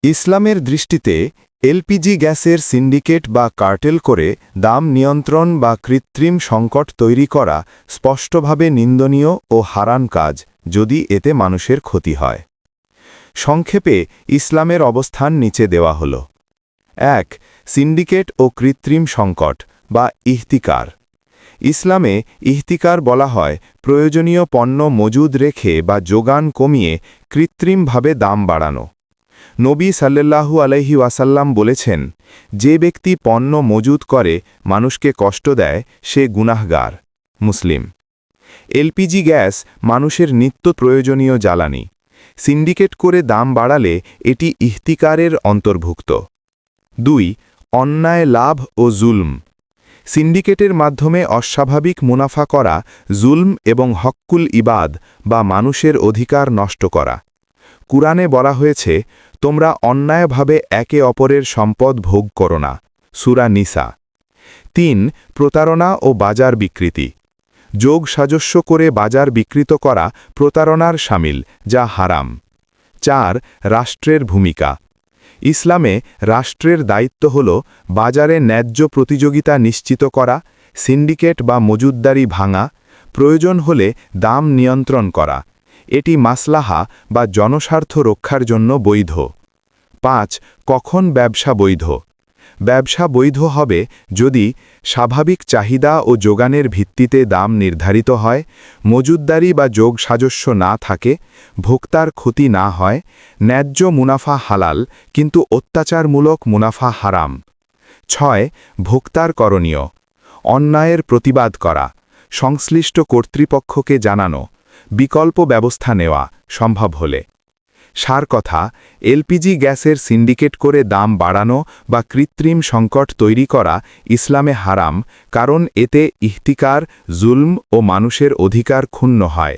ইসলামের দৃষ্টিতে এলপিজি গ্যাসের সিন্ডিকেট বা কার্টেল করে দাম নিয়ন্ত্রণ বা কৃত্রিম সংকট তৈরি করা স্পষ্টভাবে নিন্দনীয় ও হারাম কাজ যদি এতে মানুষের ক্ষতি হয়। সংক্ষেপে ইসলামের অবস্থান নিচে দেওয়া হল। ১. সিন্ডিকেট ও কৃত্রিম সংকট বা ইহতিকার। ইসলামে ইহতিকার বলা হয় প্রয়োজনীয় পণ্য মজুদ রেখে বা যোগান কমিয়ে কৃত্রিমভাবে দাম বাড়ানো। নবী সাল্লাল্লাহু আলাইহি ওয়াসাল্লাম বলেছেন, যে ব্যক্তি পণ্য মজুদ করে মানুষকে কষ্ট দেয় সে গুনাহগার। মুসলিম। এলপিজি গ্যাস মানুষের নিত্য প্রয়োজনীয় জ্বালানি। সিন্ডিকেট করে দাম বাড়ালে এটি ইহতিকারের অন্তর্ভুক্ত। ২. অন্যায় লাভ ও জুলম। সিন্ডিকেটের মাধ্যমে অস্বাভাবিক মুনাফা করা জুলম এবং হক্কুল ইবাদ বা মানুষের অধিকার নষ্ট করা। কুরআনে বলা হয়েছে, তোমরা অন্যায়ভাবে একে অপরের সম্পদ ভোগ করো না। সূরা নিসা। ৩. প্রতারণা ও বাজার বিকৃতি। যোগ সাজস্য করে বাজার বিকৃত করা প্রতারণার শামিল, যা হারাম। ৪. রাষ্ট্রের ভূমিকা। ইসলামে রাষ্ট্রের দায়িত্ব হল বাজারে ন্যায্য প্রতিযোগিতা নিশ্চিত করা, সিন্ডিকেট বা মজুতদারি ভাঙা, প্রয়োজন হলে দাম নিয়ন্ত্রণ করা। এটি মাসলাহা বা জনস্বার্থ রক্ষার জন্য বৈধ। ৫. কখন ব্যবসা বৈধ? ব্যবসা বৈধ হবে যদি স্বাভাবিক চাহিদা ও যোগানের ভিত্তিতে দাম নির্ধারিত হয়, মজুতদারি বা যোগ সাজস্য না থাকে, ভোক্তার ক্ষতি না হয়, ন্যায্য মুনাফা হালাল কিন্তু অত্যাচারমূলক মুনাফা হারাম। ৬. ভোক্তার করণীয়। অন্যায়ের প্রতিবাদ করা, সংশ্লিষ্ট কর্তৃপক্ষকে জানানো, বিকল্প ব্যবস্থা নেওয়া সম্ভব হলে। সার কথা, এলপিজি গ্যাসের সিন্ডিকেট করে দাম বাড়ানো বা কৃত্রিম সংকট তৈরি করা ইসলামে হারাম, কারণ এতে ইহতিকার, জুলম ও মানুষের অধিকার ক্ষুণ্ণ হয়।